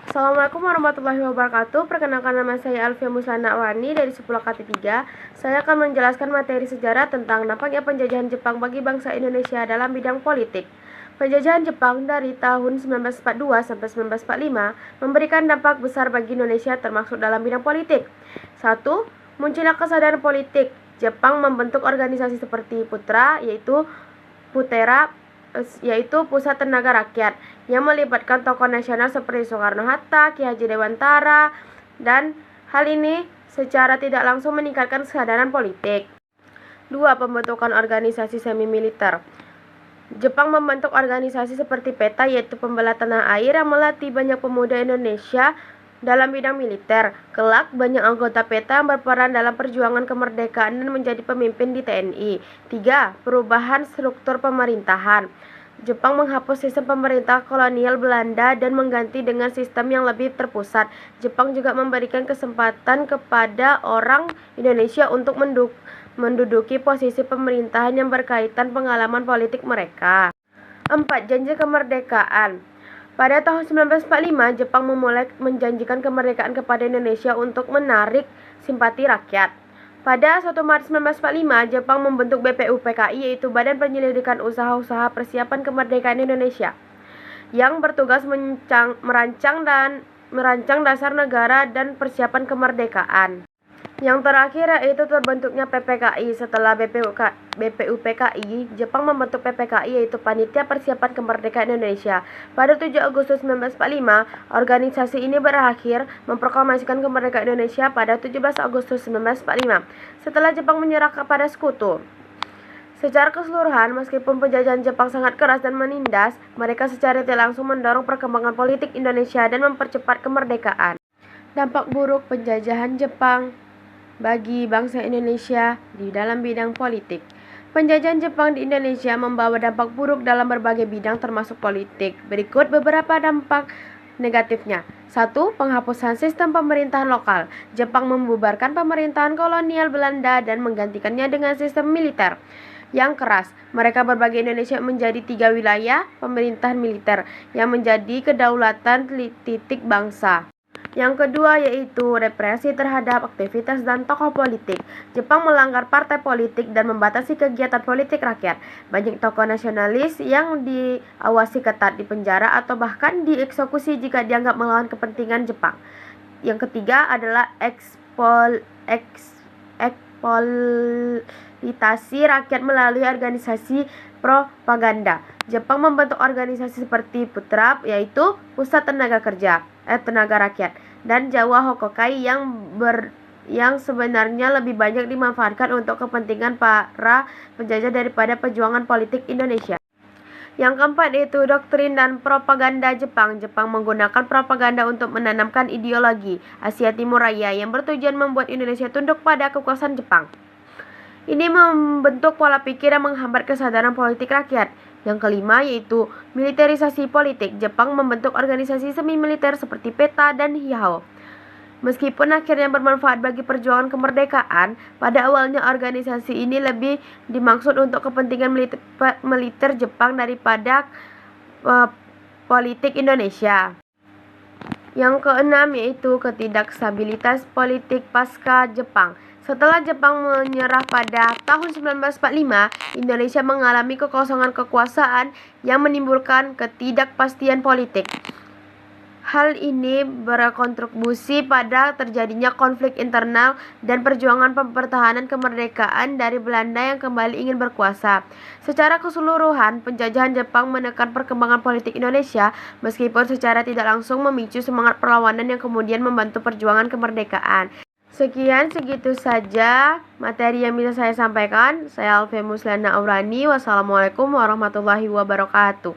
Assalamualaikum warahmatullahi wabarakatuh. Perkenalkan, nama saya Alfia Muslana Awani dari Sepulau KT3. Saya akan menjelaskan materi sejarah tentang nampaknya penjajahan Jepang bagi bangsa Indonesia dalam bidang politik. Penjajahan Jepang dari tahun 1942 sampai 1945 memberikan dampak besar bagi Indonesia termasuk dalam bidang politik. 1. Munculnya kesadaran politik. Jepang membentuk organisasi seperti Putra, yaitu Pusat Tenaga Rakyat, yang melibatkan tokoh nasional seperti Soekarno-Hatta, Ki Haji Dewantara, dan hal ini secara tidak langsung meningkatkan kesadaran politik. 2. Pembentukan organisasi semi-militer. Jepang membentuk organisasi seperti PETA, yaitu Pembela Tanah Air, yang melatih banyak pemuda Indonesia dalam bidang militer. Kelak, banyak anggota PETA yang berperan dalam perjuangan kemerdekaan dan menjadi pemimpin di TNI. 3. Perubahan struktur pemerintahan. Jepang menghapus sistem pemerintah kolonial Belanda dan mengganti dengan sistem yang lebih terpusat. Jepang juga memberikan kesempatan kepada orang Indonesia untuk menduduki posisi pemerintahan yang berkaitan pengalaman politik mereka. 4. Janji kemerdekaan. Pada tahun 1945, Jepang memulai menjanjikan kemerdekaan kepada Indonesia untuk menarik simpati rakyat. Pada 1 Maret 1945, Jepang membentuk BPUPKI, yaitu Badan Penyelidikan Usaha-Usaha Persiapan Kemerdekaan Indonesia, yang bertugas merancang dasar negara dan persiapan kemerdekaan. Yang terakhir yaitu terbentuknya PPKI. Setelah BPUPKI, Jepang membentuk PPKI, yaitu Panitia Persiapan Kemerdekaan Indonesia. Pada 7 Agustus 1945, organisasi ini berakhir memproklamasikan kemerdekaan Indonesia pada 17 Agustus 1945, setelah Jepang menyerah kepada sekutu. Secara keseluruhan, meskipun penjajahan Jepang sangat keras dan menindas, mereka secara tidak langsung mendorong perkembangan politik Indonesia dan mempercepat kemerdekaan. Dampak buruk penjajahan Jepang bagi bangsa Indonesia di dalam bidang politik. Penjajahan Jepang di Indonesia membawa dampak buruk dalam berbagai bidang termasuk politik. Berikut beberapa dampak negatifnya. 1. Penghapusan sistem pemerintahan lokal. Jepang membubarkan pemerintahan kolonial Belanda dan menggantikannya dengan sistem militer yang keras. Mereka berbagi Indonesia menjadi 3 wilayah pemerintahan militer yang menjadi kedaulatan titik bangsa. Yang kedua yaitu represi terhadap aktivitas dan tokoh politik. Jepang melanggar partai politik dan membatasi kegiatan politik rakyat. Banyak tokoh nasionalis yang diawasi ketat, dipenjara atau bahkan dieksekusi jika dianggap melawan kepentingan Jepang. Yang ketiga adalah eksploitasi rakyat melalui organisasi propaganda. Jepang membentuk organisasi seperti Putra, yaitu Pusat Tenaga Rakyat, dan Jawa Hokokai yang sebenarnya lebih banyak dimanfaatkan untuk kepentingan para penjajah daripada perjuangan politik Indonesia. Yang keempat yaitu doktrin dan propaganda Jepang. Jepang menggunakan propaganda untuk menanamkan ideologi Asia Timur Raya yang bertujuan membuat Indonesia tunduk pada kekuasaan Jepang. Ini membentuk pola pikir yang menghambat kesadaran politik rakyat. Yang kelima yaitu militerisasi politik. Jepang membentuk organisasi semi-militer seperti PETA dan HIAO. Meskipun akhirnya bermanfaat bagi perjuangan kemerdekaan, pada awalnya organisasi ini lebih dimaksud untuk kepentingan militer Jepang daripada politik Indonesia. Yang keenam yaitu ketidakstabilitas politik pasca Jepang. Setelah Jepang menyerah pada tahun 1945, Indonesia mengalami kekosongan kekuasaan yang menimbulkan ketidakpastian politik. Hal ini berkontribusi pada terjadinya konflik internal dan perjuangan pertahanan kemerdekaan dari Belanda yang kembali ingin berkuasa. Secara keseluruhan, penjajahan Jepang menekan perkembangan politik Indonesia, meskipun secara tidak langsung memicu semangat perlawanan yang kemudian membantu perjuangan kemerdekaan. Segitu saja materi yang bisa saya sampaikan. Saya Alfia Muslana Aurani. Wassalamualaikum warahmatullahi wabarakatuh.